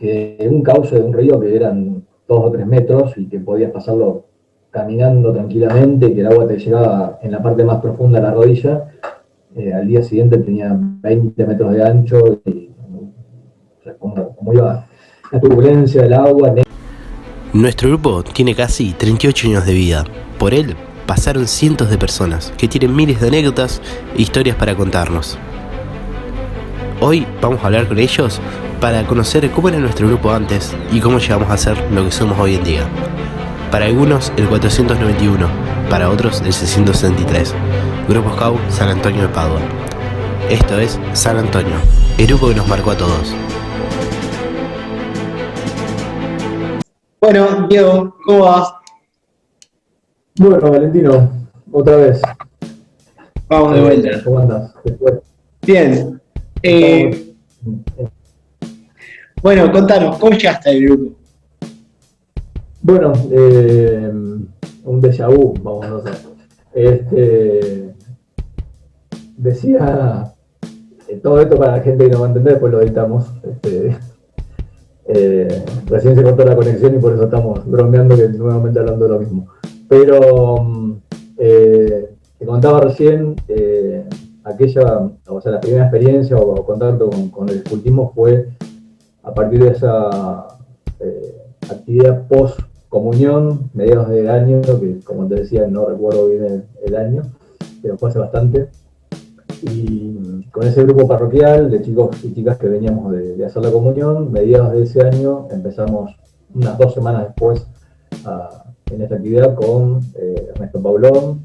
un cauce de un río que eran 2 o 3 metros y que podías pasarlo caminando tranquilamente, que el agua te llegaba en la parte más profunda de la rodilla, al día siguiente tenía 20 metros de ancho y o sea, como iba la turbulencia del agua. Nuestro grupo tiene casi 38 años de vida. Por él pasaron cientos de personas que tienen miles de anécdotas e historias para contarnos. Hoy vamos a hablar con ellos para conocer cómo era nuestro grupo antes y cómo llegamos a ser lo que somos hoy en día. Para algunos el 491, para otros el 663. Grupo Scout San Antonio de Padua. Esto es San Antonio, el grupo que nos marcó a todos. Bueno, Diego, ¿cómo vas? Bueno, Valentino, otra vez. Vamos de vuelta. ¿Cómo andás? Después. Bien. Bueno, contanos, ¿cómo llegaste al grupo? Bueno, un déjà vu, vamos a hacer. Decía todo esto para la gente que no va a entender, después lo editamos. Recién se cortó la conexión y por eso estamos bromeando que nuevamente hablando de lo mismo. Pero te contaba recién, la primera experiencia o contacto con el escultismo fue a partir de esa actividad post-comunión, mediados de año, que como te decía no recuerdo bien el año, pero fue hace bastante. Y con ese grupo parroquial de chicos y chicas que veníamos de hacer la comunión, mediados de ese año empezamos unas 2 semanas después en esta actividad con Ernesto Paulón,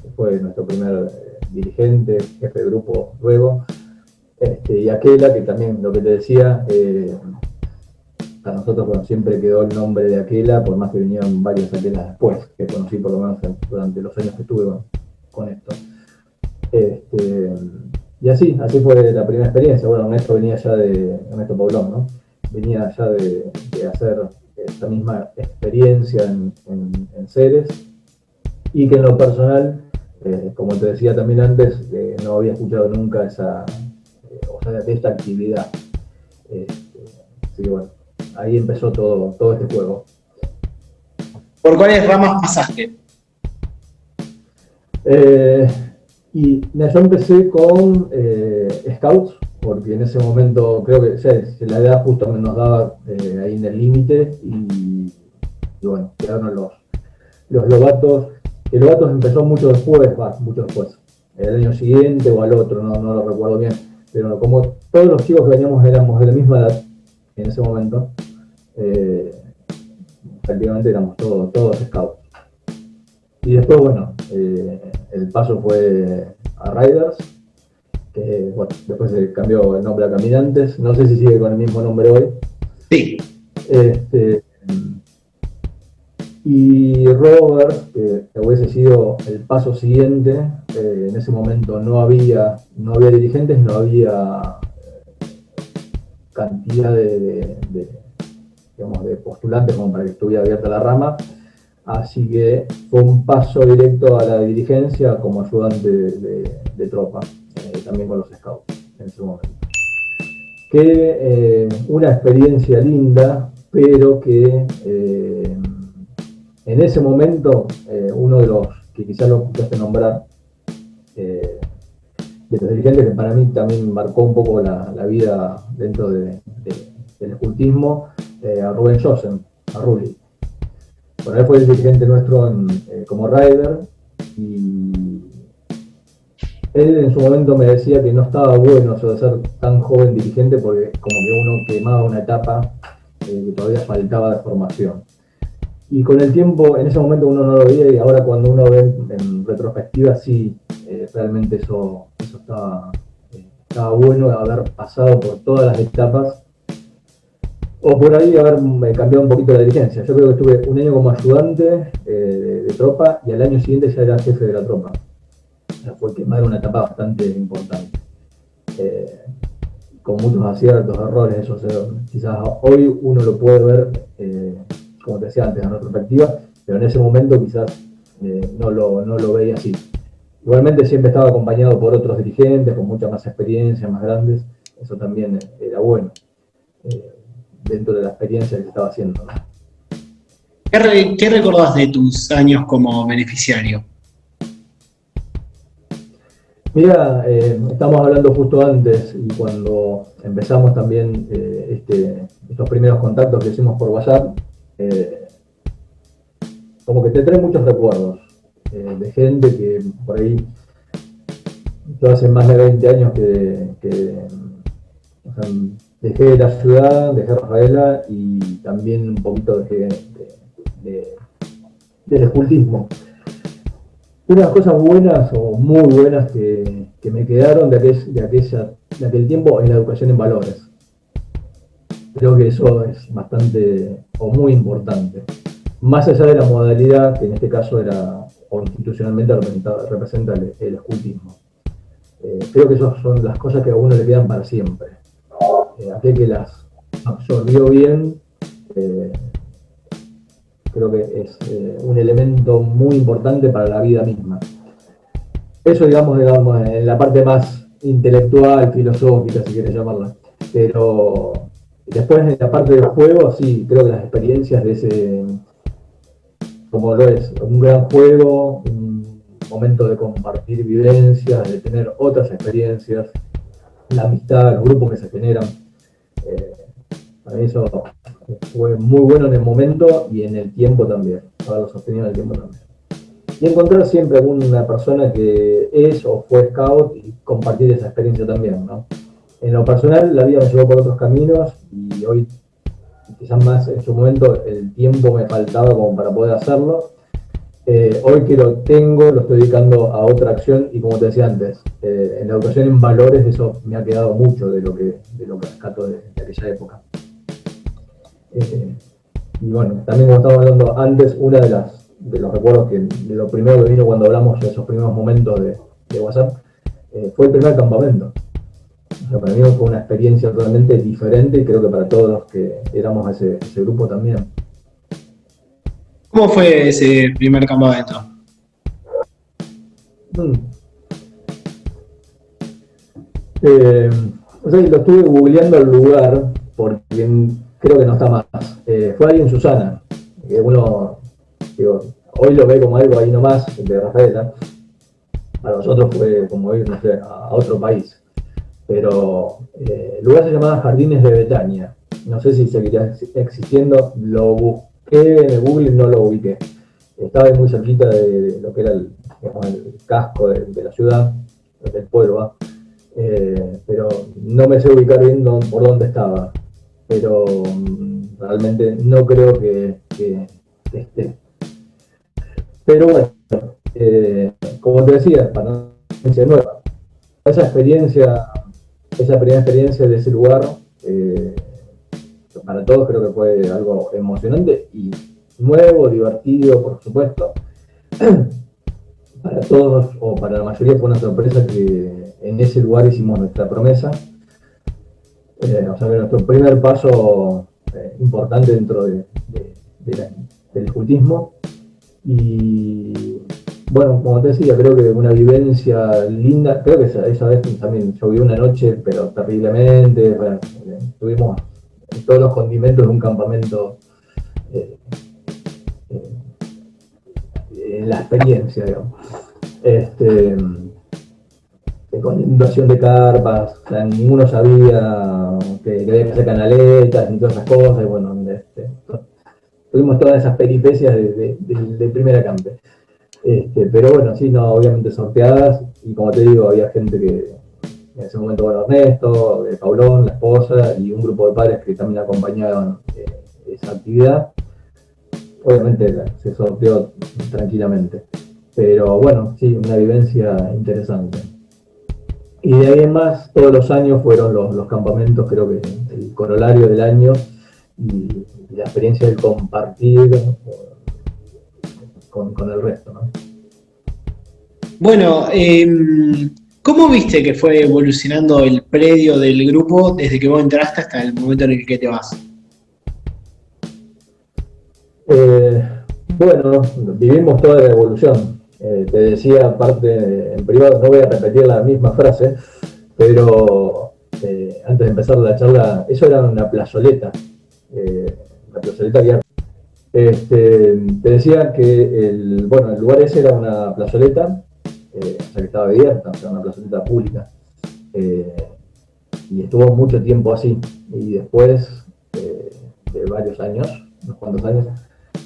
que fue nuestro primer dirigente, jefe de grupo luego, y Aquela, que también lo que te decía, a nosotros siempre quedó el nombre de Aquela, por más que vinieron varias Aquelas después, que conocí por lo menos durante los años que estuve con esto. Y así fue la primera experiencia. Bueno, Ernesto venía ya Ernesto Paulón, ¿no? Venía ya de hacer esta misma experiencia en Ceres, y que en lo personal, como te decía también antes, no había escuchado nunca de esta actividad. Así que bueno, ahí empezó todo este juego. ¿Por cuáles ramas pasaste? Y yo empecé con Scouts, porque en ese momento creo que la edad justo nos daba ahí en el límite, y bueno, quedaron los Lobatos. El Lobatos empezó mucho después, el año siguiente o al otro, no lo recuerdo bien, pero como todos los chicos que veníamos éramos de la misma edad en ese momento, prácticamente éramos todos Scouts. Y después, bueno, el paso fue a Riders, que bueno, después se cambió el nombre a Caminantes. No sé si sigue con el mismo nombre hoy. Sí. Y Robert, que hubiese sido el paso siguiente, en ese momento no había dirigentes, no había cantidad de postulantes como para que estuviera abierta la rama. Así que fue un paso directo a la dirigencia como ayudante de tropa, también con los Scouts en ese momento. Una experiencia linda, pero que en ese momento uno de los que quizás lo escuchaste nombrar, de los dirigentes que para mí también marcó un poco la vida dentro del escultismo, a Rubén Jossen, a Rulli. Bueno, él fue el dirigente nuestro como rider, y él en su momento me decía que no estaba bueno eso de ser tan joven dirigente, porque como que uno quemaba una etapa que todavía faltaba de formación. Y con el tiempo, en ese momento uno no lo veía, y ahora cuando uno ve en retrospectiva, sí, realmente eso estaba bueno, haber pasado por todas las etapas, o por ahí haber cambiado un poquito la dirigencia. Yo creo que estuve un año como ayudante de tropa, y al año siguiente ya era jefe de la tropa. O sea, fue quemar una etapa bastante importante. Con muchos aciertos, errores, eso quizás hoy uno lo puede ver, como te decía antes, en retrospectiva, pero en ese momento quizás no lo veía así. Igualmente siempre estaba acompañado por otros dirigentes con mucha más experiencia, más grandes, eso también era bueno. dentro de la experiencia que se estaba haciendo, ¿no? ¿Qué recordás de tus años como beneficiario? Mira, estamos hablando justo antes y cuando empezamos también estos primeros contactos que hicimos por WhatsApp, como que te trae muchos recuerdos de gente que por ahí, yo hace más de 20 años que o sea, dejé la ciudad, dejé Rafaela y también un poquito dejé del escultismo. Unas cosas buenas o muy buenas que me quedaron de aquel tiempo es la educación en valores. Creo que eso es bastante o muy importante. Más allá de la modalidad, que en este caso era o institucionalmente representa el escultismo. Creo que esas son las cosas que a uno le quedan para siempre. Aquel que las absorbió bien, creo que es un elemento muy importante para la vida misma. Eso, digamos, en la parte más intelectual, filosófica, si quieres llamarla. Pero después, en la parte del juego, sí, creo que las experiencias de ese, como lo es, un gran juego, un momento de compartir vivencias, de tener otras experiencias, la amistad, los grupos que se generan. Para mí eso fue muy bueno en el momento y en el tiempo también, haberlo sostenido en el tiempo también. Y encontrar siempre alguna persona que es o fue scout y compartir esa experiencia también, ¿no? En lo personal, la vida me llevó por otros caminos y hoy, quizás más en su momento, el tiempo me faltaba como para poder hacerlo. Hoy que lo tengo, lo estoy dedicando a otra acción y como te decía antes, en la educación en valores, eso me ha quedado mucho de lo que rescato de aquella época. Y bueno, también como estábamos hablando antes, una de los recuerdos de lo primero que vino cuando hablamos de esos primeros momentos de WhatsApp, fue el primer campamento. O sea, para mí fue una experiencia totalmente diferente y creo que para todos los que éramos ese grupo también. ¿Cómo fue ese primer campamento? O sea, lo estuve googleando el lugar porque creo que no está más. Fue ahí en Susana, que uno, digo, hoy lo ve como algo ahí nomás de Rafaela. Para nosotros fue como ir, no sé, a otro país. Pero el lugar se llamaba Jardines de Betania. No sé si seguiría existiendo, lo busqué en el Google y no lo ubiqué. Estaba ahí muy cerquita de lo que era el casco de la ciudad, del pueblo, pero no me sé ubicar bien por dónde estaba. Pero realmente no creo que esté. Pero bueno, como te decía, para una experiencia nueva, esa primera experiencia de ese lugar, para todos creo que fue algo emocionante y nuevo, divertido, por supuesto. Para todos, o para la mayoría, fue una sorpresa que en ese lugar hicimos nuestra promesa. O sea que nuestro primer paso importante dentro del escultismo. Y bueno, como te decía, creo que una vivencia linda. Creo que esa vez también llovió una noche, pero terriblemente. Bueno, tuvimos todos los condimentos de un campamento en la experiencia, digamos. Con inundación de carpas, o sea, ninguno sabía que había que hacer canaletas ni todas esas cosas, y bueno, tuvimos todas esas peripecias del primer acampe. Pero bueno, sí, no, obviamente sorteadas, y como te digo, había gente que en ese momento, bueno, Ernesto, Paulón, la esposa, y un grupo de padres que también acompañaban esa actividad. Obviamente se sorteó tranquilamente, pero bueno, sí, una vivencia interesante. Y de ahí en más, todos los años fueron los campamentos, creo que el corolario del año, y la experiencia de compartir con el resto, ¿no? Bueno, ¿cómo viste que fue evolucionando el predio del grupo desde que vos entraste hasta el momento en el que te vas? Bueno, vivimos toda la evolución. Te decía, aparte en privado, no voy a repetir la misma frase, pero antes de empezar la charla, eso era una plazoleta. la plazoleta abierta. Te decía que el lugar ese era una plazoleta, o sea que estaba abierta, o sea, una plazoleta pública. Y estuvo mucho tiempo así. Y después de varios años, unos cuantos años,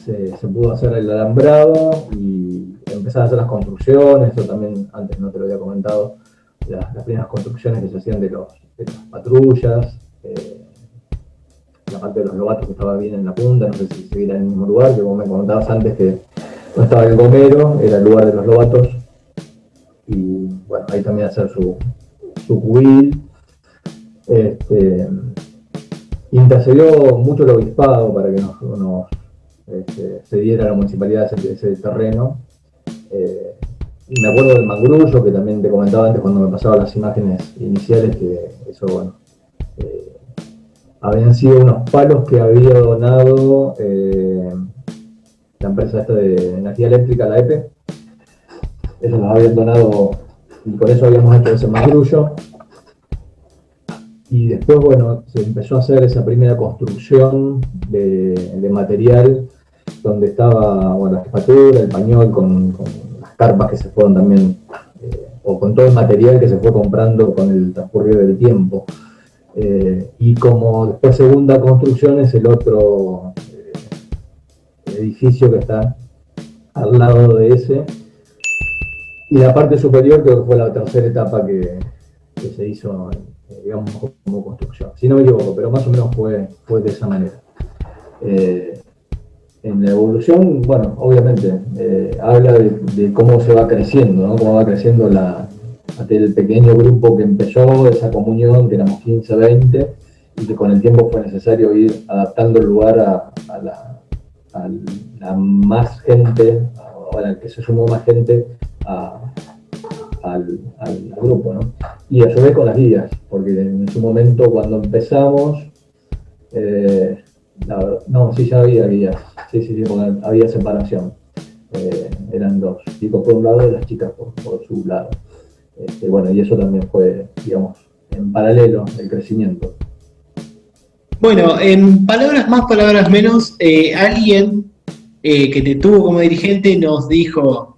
se pudo hacer el alambrado y empezar a hacer las construcciones. Eso también antes no te lo había comentado, las primeras construcciones que se hacían de las patrullas, la parte de los lobatos que estaba bien en la punta, no sé si se viera en el mismo lugar, que como me comentabas antes que no estaba el gomero, era el lugar de los lobatos, y bueno, ahí también hacer su cubil. Intercedió mucho el obispado para que nos se diera a la municipalidad ese terreno. Y me acuerdo del mangrullo, que también te comentaba antes cuando me pasaba las imágenes iniciales, que eso, bueno, habían sido unos palos que había donado la empresa esta de energía eléctrica, la EPE. Eso nos habían donado y con eso habíamos hecho ese mangrullo. Y después, bueno, se empezó a hacer esa primera construcción de material, donde estaba, bueno, la jefatura, el pañol, con las carpas que se fueron también, o con todo el material que se fue comprando con el transcurrir del tiempo. Y como después segunda construcción es el otro edificio que está al lado de ese. Y la parte superior creo que fue la tercera etapa que se hizo, digamos, como construcción. Si no me equivoco, pero más o menos fue de esa manera. En la evolución, bueno, obviamente, habla de cómo se va creciendo, ¿no? Cómo va creciendo el pequeño grupo que empezó, esa comunión, que éramos 15, 20, y que con el tiempo fue necesario ir adaptando el lugar a la más gente, o a la que se sumó más gente al grupo, ¿no? Y a su vez con las guías, porque en su momento cuando empezamos, ya había guías, sí, porque había separación, eran dos, chicos por un lado y las chicas por su lado. Bueno, y eso también fue, digamos, en paralelo el crecimiento. Bueno, en palabras más, palabras menos, alguien que te tuvo como dirigente nos dijo,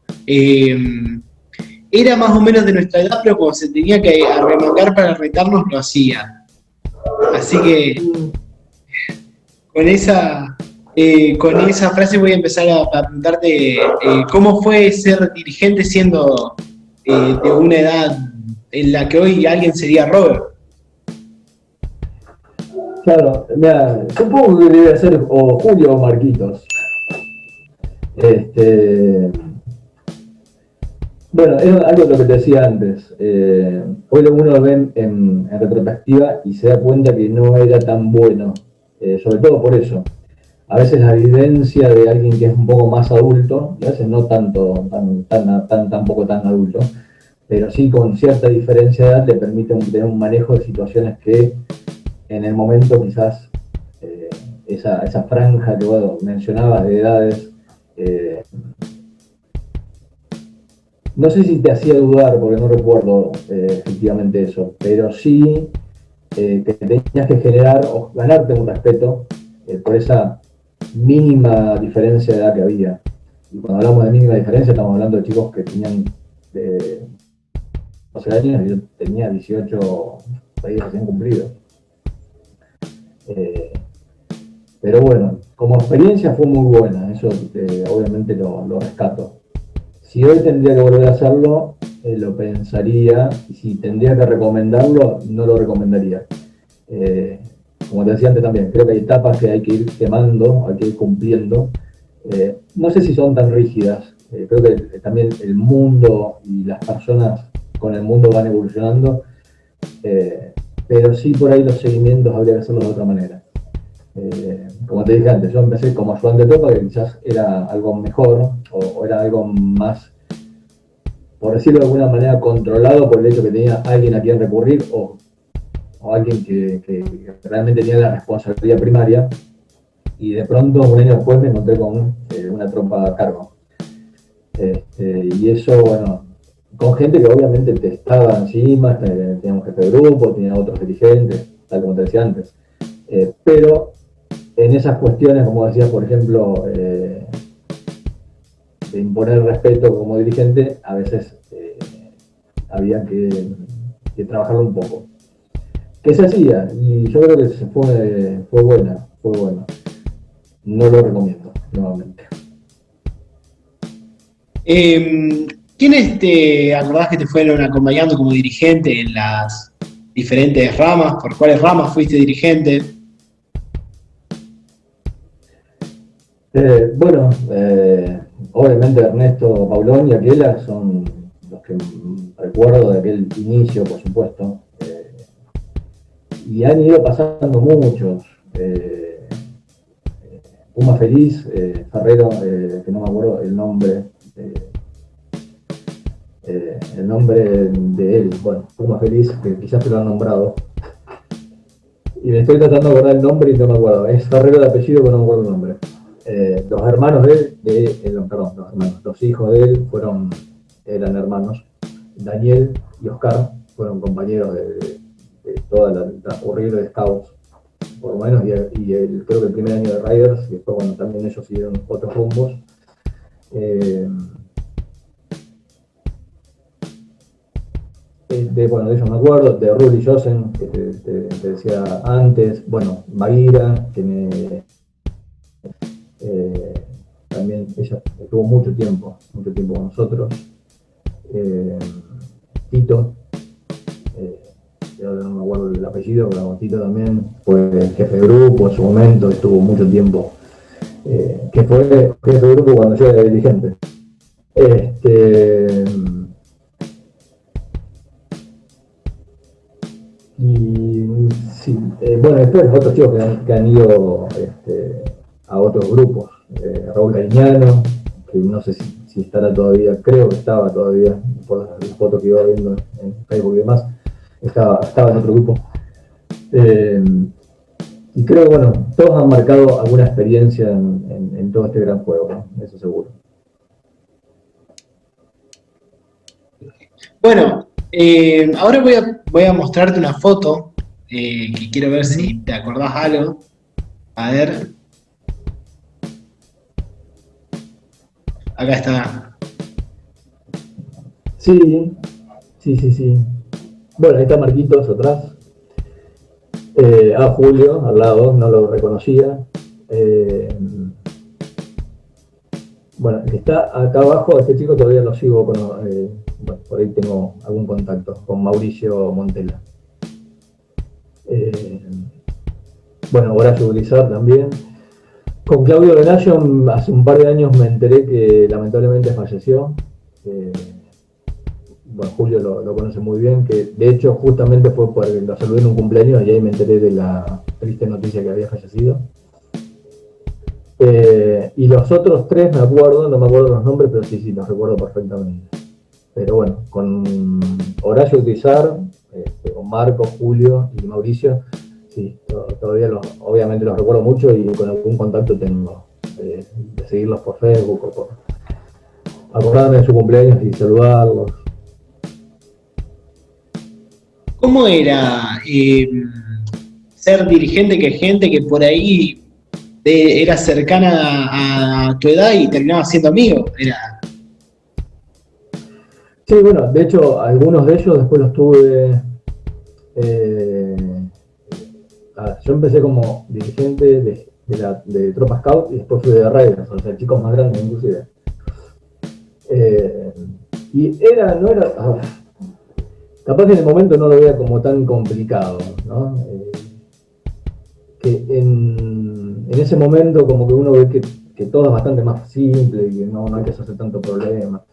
era más o menos de nuestra edad, pero cuando se tenía que arremangar para retarnos lo hacía. Así que con esa frase voy a empezar a preguntarte cómo fue ser dirigente siendo de una edad en la que hoy alguien sería Robert. Claro, mira, supongo que debe ser o Julio o Marquitos. Bueno, es algo de lo que te decía antes. Hoy uno lo ve en retrospectiva y se da cuenta que no era tan bueno, sobre todo por eso. A veces la vivencia de alguien que es un poco más adulto, y a veces no tanto, tampoco tan adulto, pero sí con cierta diferencia de edad, le permite tener un manejo de situaciones que en el momento quizás esa franja que vos mencionabas de edades, no sé si te hacía dudar, porque no recuerdo efectivamente eso, pero sí que tenías que generar o ganarte un respeto por esa mínima diferencia de edad que había. Y cuando hablamos de mínima diferencia, estamos hablando de chicos que tenían 12 años y yo tenía 18 países recién cumplidos. Pero bueno, como experiencia fue muy buena, eso obviamente lo rescato. Si hoy tendría que volver a hacerlo, lo pensaría, y si tendría que recomendarlo, no lo recomendaría. Como te decía antes también, creo que hay etapas que hay que ir quemando, hay que ir cumpliendo. No sé si son tan rígidas, creo que también el mundo y las personas con el mundo van evolucionando, pero sí por ahí los seguimientos habría que hacerlos de otra manera. Como te dije antes, yo empecé como ayudante de tropa, que quizás era algo mejor, o era algo más, por decirlo de alguna manera, controlado por el hecho que tenía alguien a quien recurrir, o alguien que realmente tenía la responsabilidad primaria, y de pronto un año después me encontré con una tropa a cargo. Y eso, bueno, con gente que obviamente te estaba encima, teníamos jefe de grupo, tenía otros dirigentes, tal como te decía antes, pero en esas cuestiones, como decías, por ejemplo, de imponer respeto como dirigente, a veces había que trabajarlo un poco. ¿Qué se hacía? Y yo creo que fue buena. No lo recomiendo, nuevamente. ¿Quiénes te acordás que te fueron acompañando como dirigente en las diferentes ramas? ¿Por cuáles ramas fuiste dirigente? Obviamente Ernesto Paulón y Aquela son los que recuerdo de aquel inicio, por supuesto. Y han ido pasando muchos. Puma Feliz, Ferrero, que no me acuerdo el nombre de él. Bueno, Puma Feliz, que quizás te lo han nombrado. Y me estoy tratando de acordar el nombre y no me acuerdo. Es Ferrero de apellido, pero no me acuerdo el nombre. Los hermanos de él, los hijos de él eran hermanos. Daniel y Oscar fueron compañeros de toda el transcurrir de Scouts, por lo menos, creo que el primer año de Riders, y después cuando también ellos siguieron otros rumbos. De ellos me acuerdo, de Ruli Josen, que te decía antes, bueno, Maguira, que también ella estuvo mucho tiempo con nosotros. Tito, ahora no me acuerdo el apellido, pero Tito también fue jefe de grupo en su momento, estuvo mucho tiempo, que fue jefe de grupo cuando yo era dirigente. Y sí, bueno, después otros chicos que han ido a otros grupos. Raúl Cariñano, que no sé si estará todavía, creo que estaba todavía, por las fotos que iba viendo en Facebook y demás, estaba en otro grupo. Y creo que, bueno, todos han marcado alguna experiencia en todo este gran juego, ¿no? Eso seguro. Bueno, ahora voy a mostrarte una foto que quiero ver si te acordás algo. A ver. Acá está. Sí. Bueno, ahí está Marquitos atrás. Julio al lado, no lo reconocía. Bueno, el que está acá abajo, este chico todavía lo sigo, bueno, por ahí tengo algún contacto, con Mauricio Montela. Bueno, Horacio Urizar también. Con Claudio Benayo hace un par de años me enteré que lamentablemente falleció. Bueno, Julio lo conoce muy bien, que de hecho justamente fue porque lo saludé en un cumpleaños y ahí me enteré de la triste noticia que había fallecido. Y los otros tres no me acuerdo los nombres, pero sí, los recuerdo perfectamente. Pero bueno, con Horacio Urizar, con Marco, Julio y Mauricio, sí, todavía obviamente los recuerdo mucho y con algún contacto tengo, de seguirlos por Facebook o por acordarme de su cumpleaños y saludarlos. ¿Cómo era ser dirigente que gente que por ahí era cercana a tu edad y terminaba siendo amigo? Sí, bueno, de hecho algunos de ellos después los tuve. Yo empecé como dirigente de Tropa Scout y después fui de Riders, o sea, chicos más grandes inclusive. Y no era, capaz que en el momento no lo veía como tan complicado, ¿no? Que en ese momento como que uno ve que todo es bastante más simple y que no hay que hacerse tanto problema.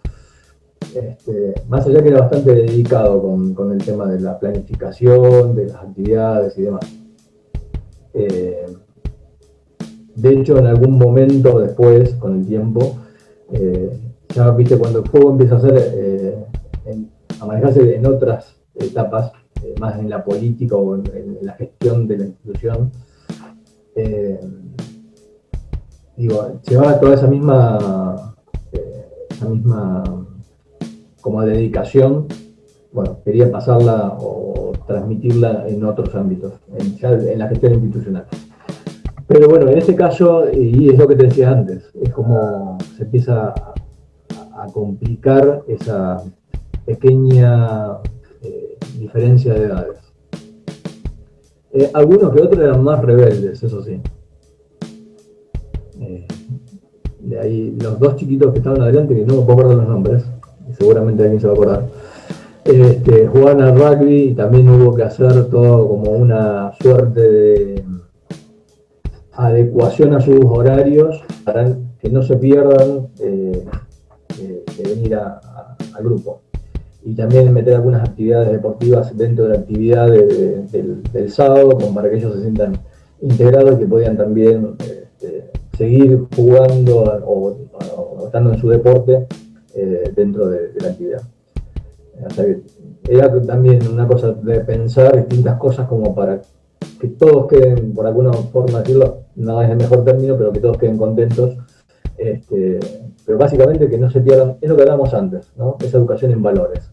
Más allá que era bastante dedicado con el tema de la planificación, de las actividades y demás. De hecho, en algún momento después, con el tiempo, ya viste, cuando el juego empieza a manejarse en otras etapas, más en la política o en la gestión de la institución, llevaba toda esa misma como dedicación, bueno, quería pasarla o transmitirla en otros ámbitos, ya en la gestión institucional. Pero bueno, en este caso, y es lo que te decía antes, es como se empieza a complicar esa pequeña diferencia de edades. Algunos que otros eran más rebeldes, eso sí. De ahí, los dos chiquitos que estaban adelante, que no me puedo acordar los nombres, y seguramente alguien se va a acordar, jugaban al rugby y también hubo que hacer todo como una suerte de adecuación a sus horarios para que no se pierdan de venir al grupo. Y también meter algunas actividades deportivas dentro de la actividad del sábado, como para que ellos se sientan integrados y que podían también seguir jugando o estando en su deporte dentro de la actividad. O sea, era también una cosa de pensar distintas cosas como para que todos queden, por alguna forma decirlo, no es el mejor término, pero que todos queden contentos. Pero básicamente que no se pierdan, es lo que hablábamos antes, ¿no? Esa educación en valores.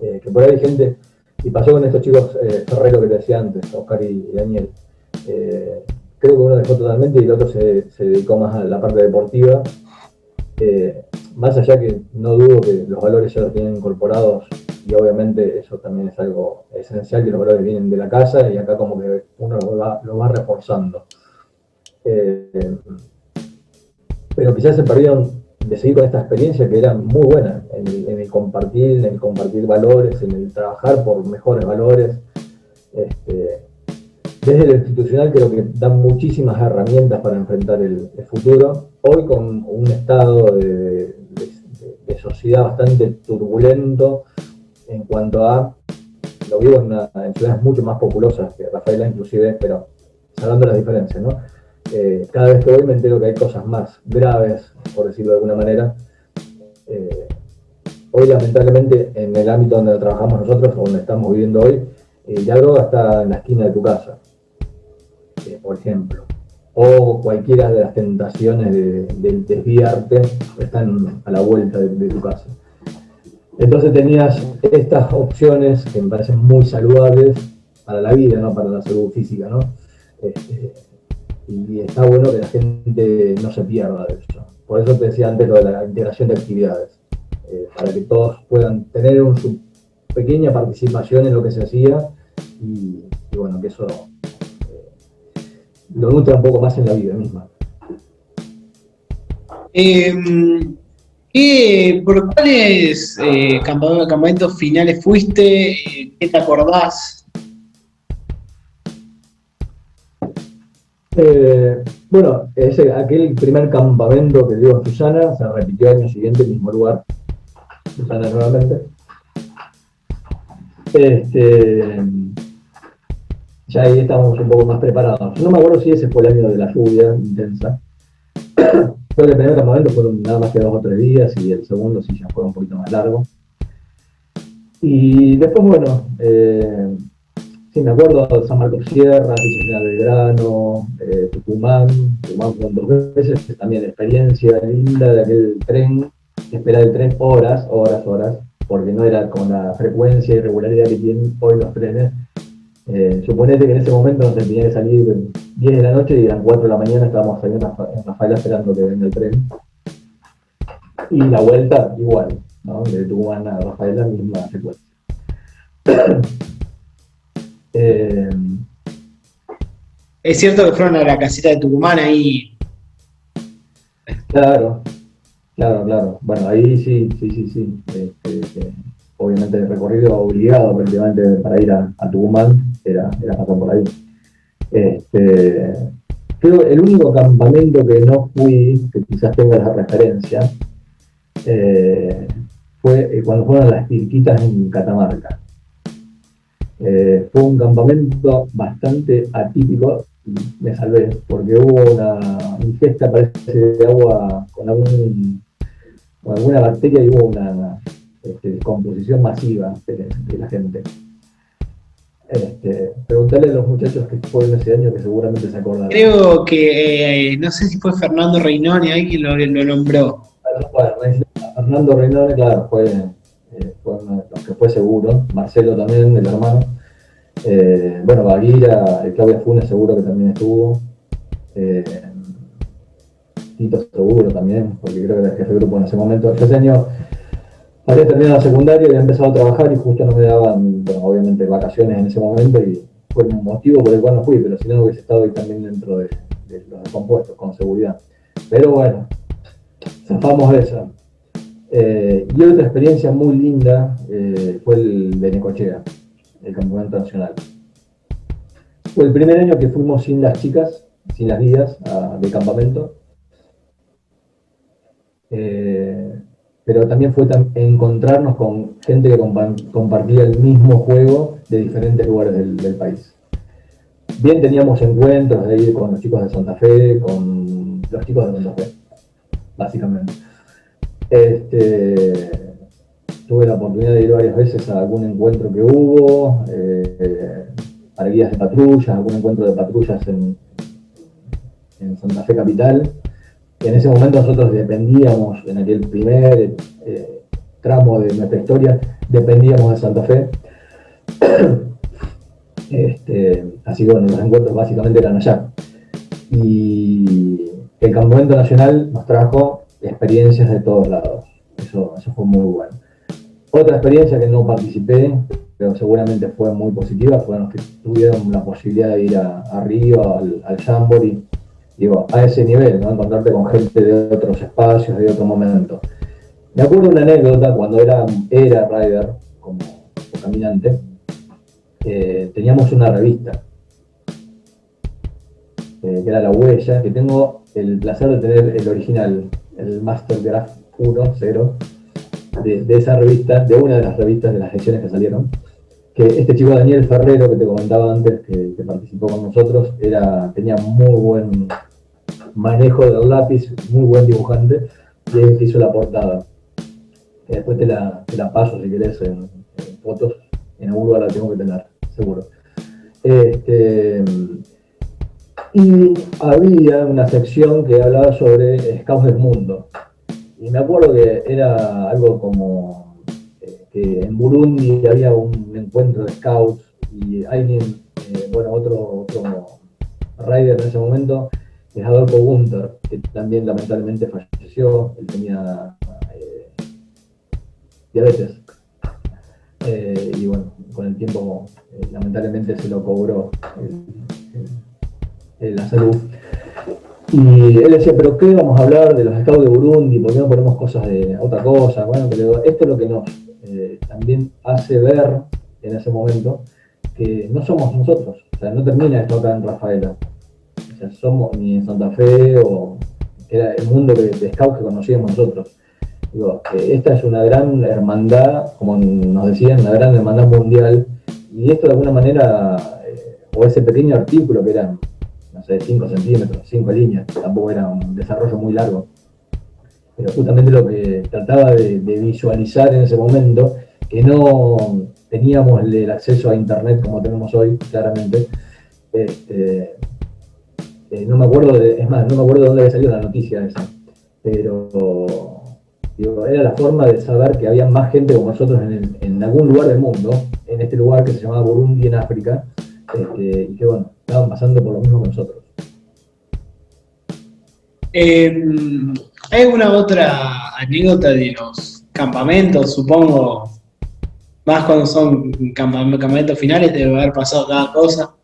Que por ahí hay gente, y pasó con estos chicos Ferrero que te decía antes, Oscar y Daniel. Creo que uno dejó totalmente y el otro se dedicó más a la parte deportiva. Más allá que no dudo que los valores ya los tienen incorporados y obviamente eso también es algo esencial, que los valores vienen de la casa y acá como que uno lo va reforzando. Pero quizás se perdieron de seguir con esta experiencia que era muy buena en el compartir valores, en el trabajar por mejores valores. Desde lo institucional creo que dan muchísimas herramientas para enfrentar el futuro. Hoy con un estado de sociedad bastante turbulento en cuanto a, lo vivo en ciudades mucho más populosas que Rafaela inclusive, pero hablando de las diferencias, ¿no? Cada vez que voy me entero que hay cosas más graves, por decirlo de alguna manera. Hoy lamentablemente en el ámbito donde trabajamos nosotros, donde estamos viviendo hoy, la droga está en la esquina de tu casa, por ejemplo. O cualquiera de las tentaciones del desviarte están a la vuelta de tu casa. Entonces tenías estas opciones que me parecen muy saludables para la vida, ¿no? Para la salud física, ¿no? Y está bueno que la gente no se pierda de eso. Por eso te decía antes lo de la integración de actividades, para que todos puedan tener su pequeña participación en lo que se hacía y bueno, que eso lo nutre un poco más en la vida misma. ¿Por cuáles campamentos finales fuiste? ¿Qué te acordás? Bueno, aquel primer campamento que dio Susana se repitió al año siguiente, mismo lugar. Susana nuevamente. Ya ahí estábamos un poco más preparados. No me acuerdo si ese fue el año de la lluvia intensa. Creo que el primer campamento fueron nada más que 2 o 3 días y el segundo sí ya fue un poquito más largo. Y después, bueno, sí, me acuerdo de San Marcos Sierra, Villa Belgrano, Tucumán fueron 2 veces, también experiencia linda de aquel tren, esperar el tren horas, porque no era con la frecuencia y regularidad que tienen hoy los trenes. Suponete que en ese momento nos tenía que salir 10 de la noche y eran 4 de la mañana, estábamos saliendo en Rafaela esperando que venga el tren. Y la vuelta igual, ¿no? De Tucumán a Rafaela, misma secuencia. Es cierto que fueron a la casita de Tucumán ahí. Claro. Bueno, ahí sí. Obviamente el recorrido obligado prácticamente para ir a Tucumán era pasar por ahí. Creo el único campamento que no fui, que quizás tenga la referencia, fue cuando fueron a las Pirquitas en Catamarca. Fue un campamento bastante atípico y me salvé, porque hubo una ingesta, parece, de agua con alguna bacteria y hubo una descomposición masiva de la gente. Preguntarle a los muchachos que fueron ese año que seguramente se acordarán. Creo que, no sé si fue Fernando Reinone, alguien lo nombró. Fernando Reinone, claro, fue uno de los que fue seguro. Marcelo también, el hermano. Bueno, Baguira, Claudia Funes seguro que también estuvo. Tito seguro también, porque creo que era el jefe de grupo en ese momento. Yo ese año había terminado la secundaria, había empezado a trabajar y justo no me daban, bueno, obviamente, vacaciones en ese momento y fue un motivo por el cual no fui, pero si no hubiese estado ahí también dentro de los compuestos, con seguridad. Pero bueno, zafamos de esa. Y otra experiencia muy linda fue el de Necochea, el campamento nacional. Fue el primer año que fuimos sin las chicas, sin las guías de campamento. Pero también fue encontrarnos con gente que compartía el mismo juego de diferentes lugares del país. Bien teníamos encuentros de ir con los chicos de Santa Fe, con los chicos de Santa Fe, básicamente. Tuve la oportunidad de ir varias veces a algún encuentro que hubo, para guías de patrullas, algún encuentro de patrullas en Santa Fe Capital. En ese momento nosotros dependíamos, en aquel primer tramo de nuestra historia, dependíamos de Santa Fe. Así que bueno, los encuentros básicamente eran allá. Y el campamento nacional nos trajo experiencias de todos lados. Eso fue muy bueno. Otra experiencia que no participé, pero seguramente fue muy positiva, fueron los que tuvieron la posibilidad de ir arriba al Jamboree. Digo, a ese nivel, ¿no? Encontrarte con gente de otros espacios, de otro momento. Me acuerdo una anécdota cuando era rider, como caminante, teníamos una revista, que era La Huella, que tengo el placer de tener el original, el Mastergraph 1.0 de esa revista, de una de las revistas de las ediciones que salieron, que este chico Daniel Ferrero, que te comentaba antes, que participó con nosotros, tenía muy buen manejo del lápiz, muy buen dibujante, y él hizo la portada. Que después te la paso si querés en fotos, en algún lugar la tengo que tener, seguro. Y había una sección que hablaba sobre Scouts del Mundo. Y me acuerdo que era algo como que en Burundi había un encuentro de Scouts y alguien, otro rider en ese momento, es Adolfo Gunter, que también lamentablemente falleció. Él tenía diabetes. Y bueno, con el tiempo lamentablemente se lo cobró la salud. Y él decía, ¿pero qué vamos a hablar de los Scouts de Burundi? ¿Por qué no ponemos cosas de otra cosa? Bueno, pero esto es lo que nos también hace ver en ese momento que no somos nosotros. O sea, no termina esto acá en Rafaela. O sea, somos ni en Santa Fe, o que era el mundo de Scouts que conocíamos nosotros. Digo, esta es una gran hermandad, como nos decían, una gran hermandad mundial. Y esto de alguna manera, o ese pequeño artículo que eran, no sé, 5 centímetros, 5 líneas, tampoco era un desarrollo muy largo, pero justamente lo que trataba de visualizar en ese momento, que no teníamos el acceso a internet como tenemos hoy, claramente. No me acuerdo no me acuerdo de dónde había salido la noticia esa, pero digo, era la forma de saber que había más gente como nosotros en algún lugar del mundo, en este lugar que se llamaba Burundi, en África, y que bueno, estaban pasando por lo mismo que nosotros. ¿Hay alguna otra anécdota de los campamentos? Supongo, más cuando son campamentos finales, debe haber pasado cada cosa.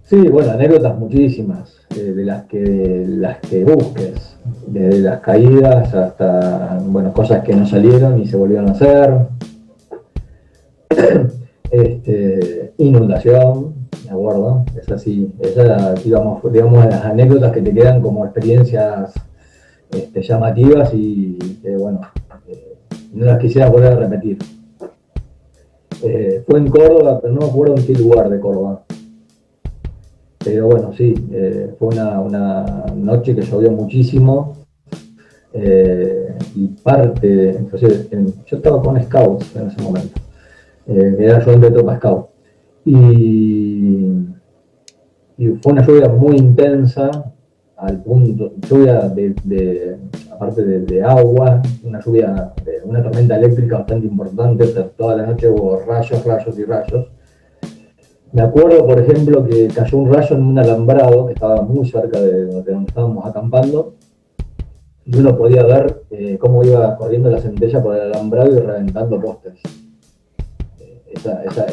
Sí, bueno, anécdotas muchísimas, de las que busques, desde las caídas hasta, bueno, cosas que no salieron y se volvieron a hacer. Inundación, me acuerdo, es así, digamos, las anécdotas que te quedan como experiencias llamativas y bueno, no las quisiera volver a repetir. Fue en Córdoba, pero no me acuerdo en qué lugar de Córdoba. Pero bueno, sí, fue una noche que llovió muchísimo, y inclusive, yo estaba con Scouts en ese momento, era ayudante de tropa Scout, y fue una lluvia muy intensa, al punto, lluvia aparte de agua, una lluvia, una tormenta eléctrica bastante importante, toda la noche hubo rayos y rayos. Me acuerdo, por ejemplo, que cayó un rayo en un alambrado que estaba muy cerca de donde estábamos acampando, y uno podía ver cómo iba corriendo la centella por el alambrado y reventando postes.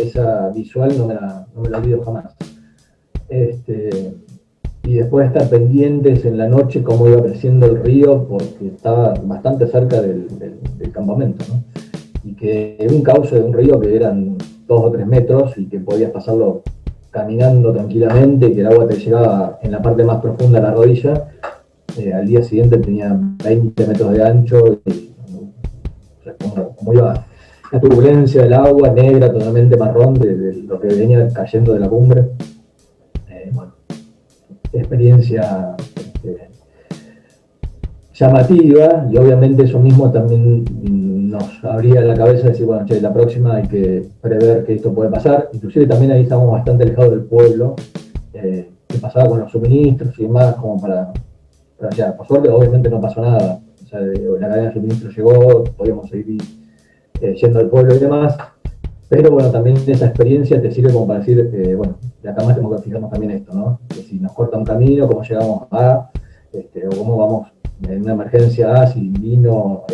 Esa visual no me la olvido jamás. Y después estar pendientes en la noche cómo iba creciendo el río, porque estaba bastante cerca del campamento, ¿no? Y que un cauce de un río que eran 2 o 3 metros y que podías pasarlo caminando tranquilamente, y que el agua te llegaba en la parte más profunda a la rodilla. Al día siguiente tenía 20 metros de ancho y o sea, como iba la turbulencia del agua negra, totalmente marrón, de lo que venía cayendo de la cumbre. Bueno, experiencia llamativa, y obviamente eso mismo también nos abría la cabeza de decir, bueno, che, la próxima hay que prever que esto puede pasar. Inclusive también ahí estábamos bastante alejados del pueblo, que pasaba con los suministros y demás, como para allá. Por suerte, obviamente no pasó nada. O sea, la cadena de suministro llegó, podíamos seguir yendo al pueblo y demás. Pero bueno, también esa experiencia te sirve como para decir, bueno, de acá más tenemos que fijarnos también esto, ¿no? Que si nos corta un camino, cómo llegamos a, o cómo vamos en una emergencia A, si vino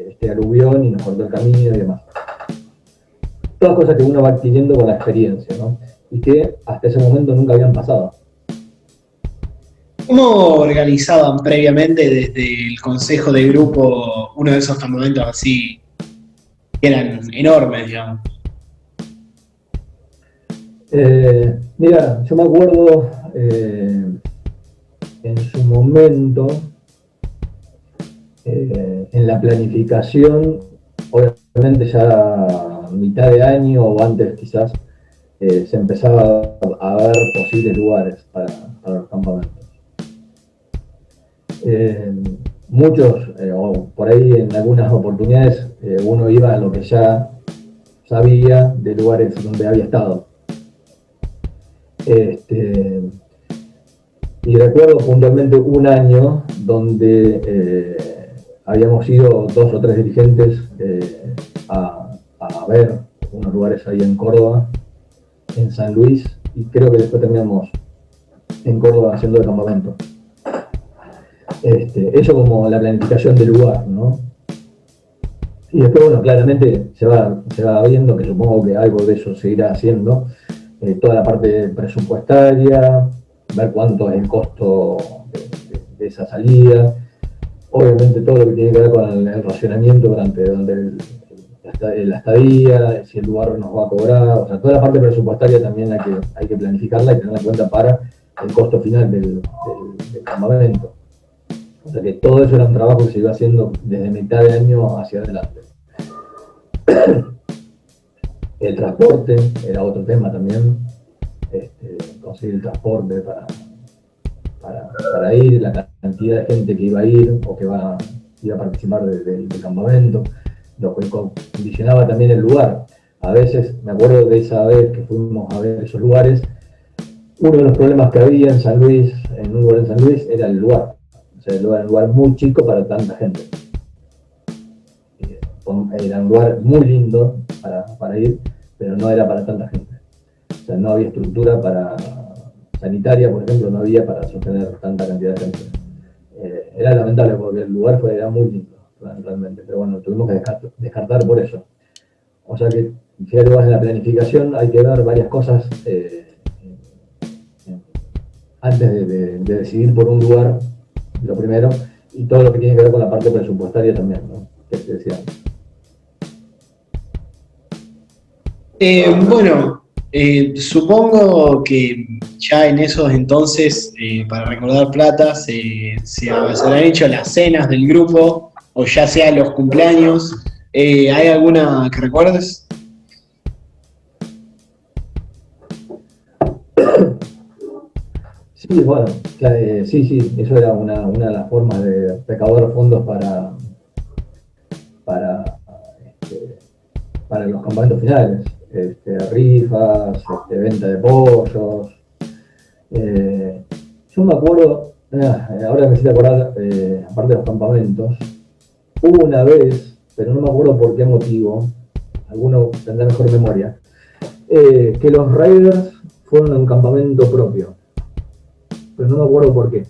este aluvión y nos cortó el camino y demás. Todas cosas que uno va adquiriendo con la experiencia, ¿no? Y que hasta ese momento nunca habían pasado. ¿Cómo organizaban previamente desde el consejo de grupo uno de esos campamentos así, que eran enormes, digamos? Mira, yo me acuerdo en su momento, en la planificación, obviamente ya mitad de año o antes quizás, se empezaba a ver posibles lugares para los campamentos. Muchos, o por ahí en algunas oportunidades, uno iba a lo que ya sabía de lugares donde había estado. Y recuerdo puntualmente un año donde habíamos ido 2 o 3 dirigentes a ver unos lugares ahí en Córdoba, en San Luis, y creo que después terminamos en Córdoba haciendo de campamento. Eso como la planificación del lugar, ¿no? Y después, bueno, claramente se va viendo, que supongo que algo de eso se irá haciendo, toda la parte presupuestaria, ver cuánto es el costo de esa salida, obviamente todo lo que tiene que ver con el racionamiento durante la estadía, si el lugar nos va a cobrar, o sea, toda la parte presupuestaria también hay que planificarla y tenerla en cuenta para el costo final del campamento. O sea que todo eso era un trabajo que se iba haciendo desde mitad de año hacia adelante. El transporte era otro tema también, conseguir el transporte para ir, la cantidad de gente que iba a ir o que iba a participar del campamento, lo que condicionaba también el lugar. A veces, me acuerdo de esa vez que fuimos a ver esos lugares, uno de los problemas que había en San Luis, en un lugar en San Luis, era el lugar. O sea, era un lugar muy chico para tanta gente. Era un lugar muy lindo para ir, pero no era para tanta gente. O sea, no había estructura sanitaria, por ejemplo, no había para sostener tanta cantidad de gente. Era lamentable porque el lugar era muy lindo, realmente, pero bueno, tuvimos que descartar por eso. O sea que, si hay lugares en la planificación, hay que ver varias cosas antes de decidir por un lugar, lo primero, y todo lo que tiene que ver con la parte presupuestaria también, ¿no? Que te decía. Bueno, supongo que ya en esos entonces, para recaudar plata, se habrán hecho las cenas del grupo, o ya sea los cumpleaños. ¿Hay alguna que recuerdes? Sí, bueno, sí, eso era una de las formas de recaudar fondos para los campamentos finales. Rifas, venta de pollos. Yo me acuerdo, ahora me hiciste acordar, aparte de los campamentos, hubo una vez, pero no me acuerdo por qué motivo, alguno tendrá mejor memoria, que los raiders fueron a un campamento propio, pero no me acuerdo por qué.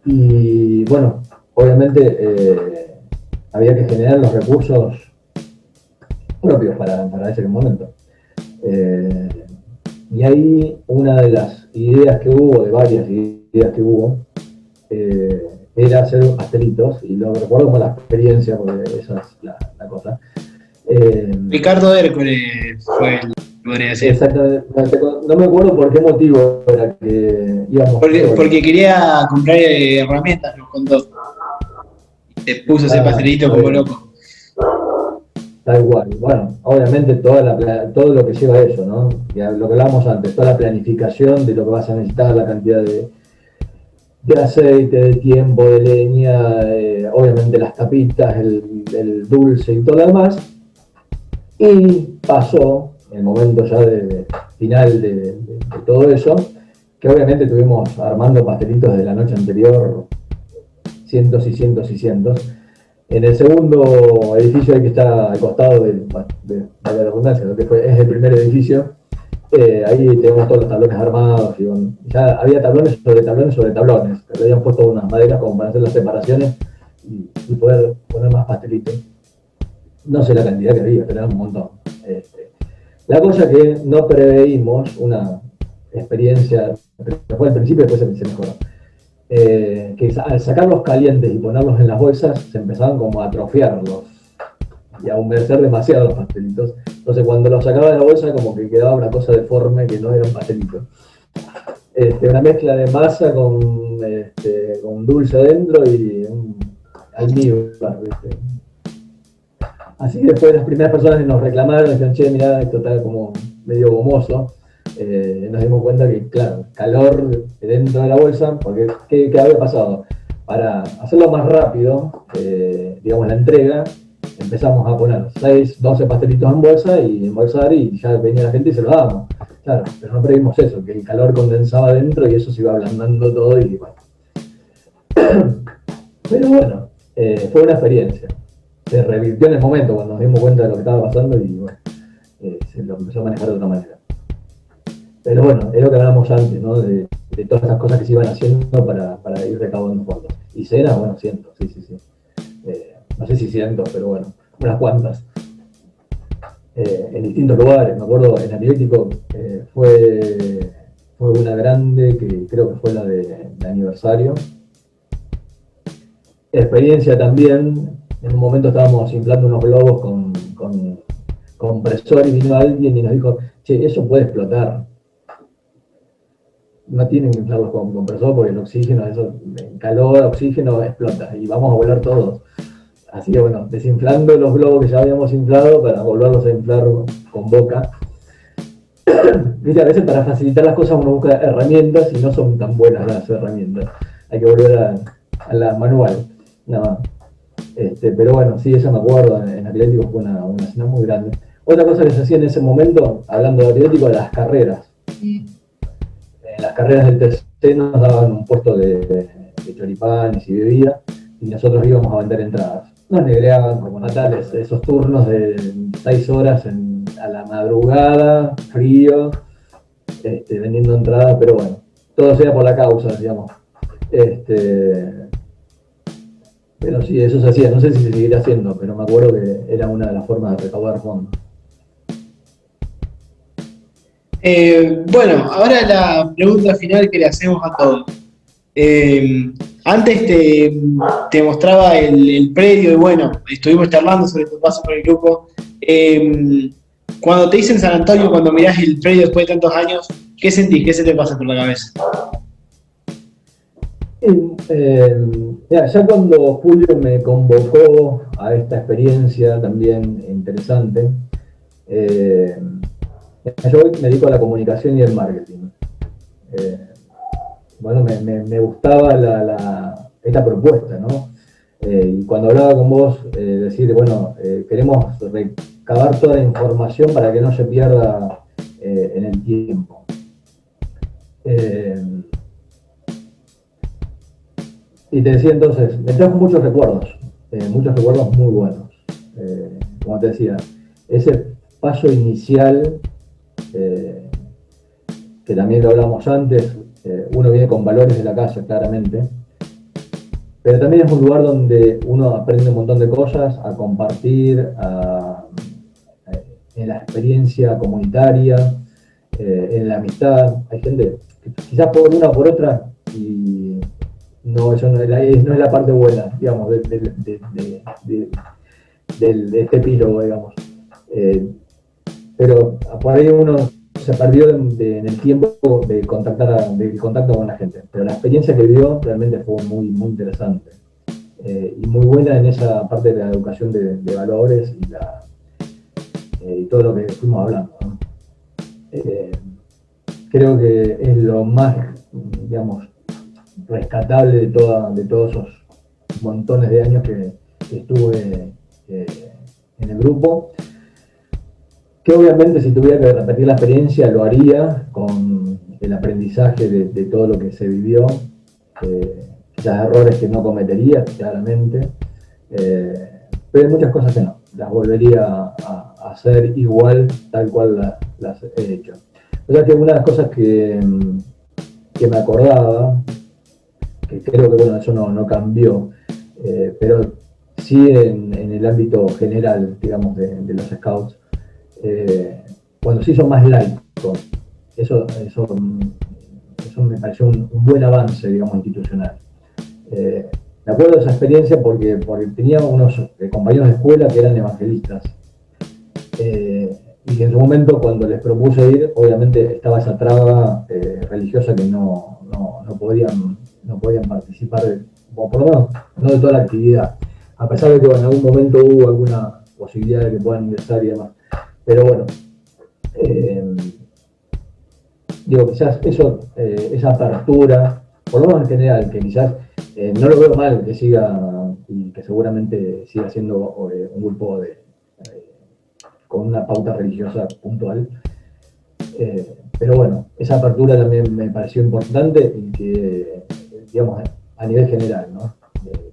Y bueno, obviamente había que generar los recursos propios para ese momento. Y ahí una de las ideas que hubo, de varias ideas que hubo, era hacer pastelitos, y lo recuerdo como la experiencia, porque esa es la cosa. Ricardo Hércules fue el, podría decir. Exactamente, no me acuerdo por qué motivo era que íbamos. Porque quería comprar herramientas, nos contó. Y se puso a hacer pastelito como loco. Tal cual. Bueno, obviamente todo lo que lleva a eso, ¿no? Lo que hablábamos antes, toda la planificación de lo que vas a necesitar, la cantidad de aceite, de tiempo, de leña, obviamente las tapitas, el dulce y todo lo demás. Y pasó el momento ya final de todo eso, que obviamente estuvimos armando pastelitos de la noche anterior, cientos y cientos y cientos. En el segundo edificio que está al costado de la redundancia, ¿no? Es el primer edificio, ahí tenemos todos los tablones armados, y bueno, ya había tablones sobre tablones sobre tablones, que le habían puesto unas maderas como para hacer las separaciones y poder poner más pastelitos. No sé la cantidad que había, pero era un montón. La cosa es que no preveímos una experiencia, pero fue al principio y después se mejoró. Que al sacarlos calientes y ponerlos en las bolsas, se empezaban como a atrofiarlos y a humedecer demasiado los pastelitos. Entonces cuando los sacaba de la bolsa, como que quedaba una cosa deforme que no era un pastelito. Una mezcla de masa con dulce adentro y un almíbar, ¿viste? Así que después las primeras personas que nos reclamaron, dijeron, che, mirá, esto está como medio gomoso. Nos dimos cuenta que, claro, calor dentro de la bolsa, porque ¿qué había pasado? Para hacerlo más rápido, digamos, la entrega, empezamos a poner 6, 12 pastelitos en bolsa y embolsar, y ya venía la gente y se los dábamos. Claro, pero no previmos eso, que el calor condensaba dentro y eso se iba ablandando todo y bueno. Pero bueno, fue una experiencia. Se revirtió en el momento cuando nos dimos cuenta de lo que estaba pasando y bueno, se lo empezó a manejar de otra manera. Pero bueno, es lo que hablábamos antes, ¿no? De todas esas cosas que se iban haciendo para ir recaudando fondos. Y cenas, bueno, cientos, sí. No sé si cientos, pero bueno, unas cuantas. En distintos lugares, me acuerdo en Atlético fue una grande, que creo que fue la de aniversario. Experiencia también, en un momento estábamos inflando unos globos con compresor y vino alguien y nos dijo, che, eso puede explotar. No tienen que inflarlos con compresor porque el oxígeno, eso, el calor, oxígeno, explota y vamos a volar todos. Así que bueno, desinflando los globos que ya habíamos inflado para volverlos a inflar con boca. Viste, a veces para facilitar las cosas uno busca herramientas y no son tan buenas las herramientas. Hay que volver a la manual, nada más. Pero bueno, sí, eso me acuerdo, en Atlético fue una escena muy grande. Otra cosa que se hacía en ese momento, hablando de Atlético, las carreras. En las carreras del TC nos daban un puesto de choripanes y bebida, y nosotros íbamos a vender entradas. Nos negreaban como natales esos turnos de 6 horas a la madrugada, frío, vendiendo entradas, pero bueno, todo sea por la causa, digamos. Pero sí, eso se hacía, no sé si se seguirá haciendo, pero me acuerdo que era una de las formas de recaudar fondos. Bueno, ahora la pregunta final que le hacemos a todos. Antes te mostraba el predio y bueno, estuvimos charlando sobre tu paso por el grupo. Cuando te dicen San Antonio, cuando mirás el predio después de tantos años, ¿qué sentís? ¿Qué se te pasa por la cabeza? Ya cuando Julio me convocó a esta experiencia también interesante, yo me dedico a la comunicación y el marketing. Bueno, me gustaba esta propuesta, ¿no? Y cuando hablaba con vos, decir, bueno, queremos recabar toda la información para que no se pierda en el tiempo. Y te decía entonces, me trajo muchos recuerdos muy buenos. Como te decía, ese paso inicial que también lo hablamos antes, uno viene con valores de la casa, claramente, pero también es un lugar donde uno aprende un montón de cosas, a compartir, en la experiencia comunitaria, en la amistad. Hay gente que quizás por una o por otra, y no, eso no es la parte buena, digamos, de este epílogo, digamos. Pero por ahí uno se perdió en el tiempo de contacto con la gente. Pero la experiencia que dio realmente fue muy, muy interesante. Y muy buena en esa parte de la educación de valores y todo lo que fuimos hablando, ¿no? Creo que es lo más, digamos, rescatable de todos esos montones de años que estuve en el grupo, que obviamente si tuviera que repetir la experiencia lo haría con el aprendizaje de todo lo que se vivió, quizás errores que no cometería claramente, pero hay muchas cosas que no, las volvería a hacer igual, tal cual las he hecho. O sea que una de las cosas que me acordaba, que creo que bueno, eso no cambió, pero sí en el ámbito general, digamos, de los scouts, cuando se hizo más laico, eso me pareció un buen avance, digamos, institucional. Me acuerdo de esa experiencia porque tenía unos compañeros de escuela que eran evangelistas, y que en su momento, cuando les propuse ir, obviamente estaba esa traba religiosa que no podían participar, o por lo menos no de toda la actividad, a pesar de que en algún momento hubo alguna posibilidad de que puedan ingresar y demás. Pero bueno, digo, quizás esa apertura, por lo menos en general, que quizás no lo veo mal que siga y que seguramente siga siendo un grupo con una pauta religiosa puntual. Pero bueno, esa apertura también me pareció importante y que, digamos, a nivel general, ¿no?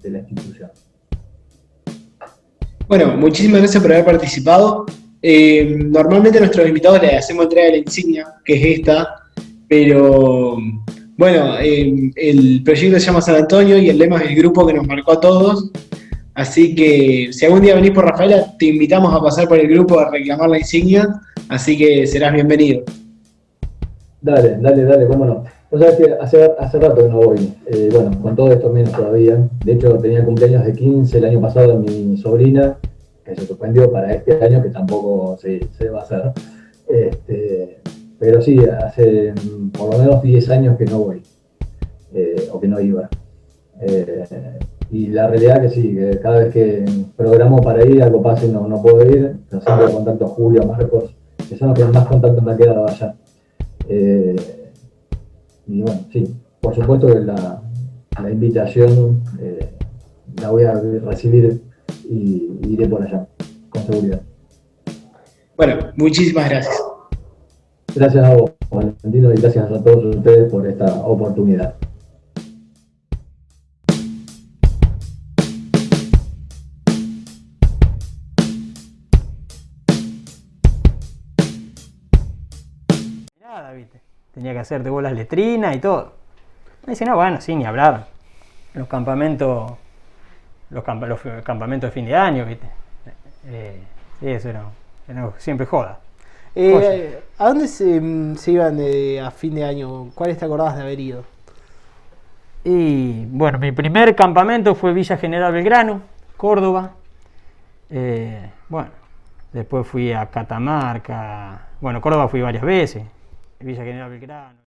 de la institución. Bueno, muchísimas gracias por haber participado. Normalmente a nuestros invitados les hacemos entrega de la insignia, que es esta, pero bueno, el proyecto se llama San Antonio y el lema es el grupo que nos marcó a todos. Así que si algún día venís por Rafaela, te invitamos a pasar por el grupo a reclamar la insignia, así que serás bienvenido. Dale, cómo no. O sea, que hace rato que no voy, bueno, con todo esto menos todavía. De hecho, tenía cumpleaños de 15 el año pasado de mi sobrina, que se suspendió para este año, que tampoco se va a hacer. Pero sí, hace por lo menos 10 años que no voy, o que no iba. Y la realidad que sí, que cada vez que programo para ir, algo pasa y no puedo ir, pero siempre contacto a Julio, a Marcos, que son los que más contactos me han quedado allá. Y bueno, sí, por supuesto que la invitación la voy a recibir y iré por allá, con seguridad. Bueno, muchísimas gracias. Gracias a vos, Valentino, y gracias a todos ustedes por esta oportunidad. ¿Viste? Tenía que hacerte vos las letrinas y todo. Me dice, no, bueno, sí, ni hablar. Los campamentos de fin de año, ¿viste? Sí, eso era siempre joda. ¿A dónde se iban a fin de año? ¿Cuáles te acordabas de haber ido? Y bueno, mi primer campamento fue Villa General Belgrano, Córdoba. Bueno, después fui a Catamarca. Bueno, Córdoba fui varias veces. Villa General Belgrano.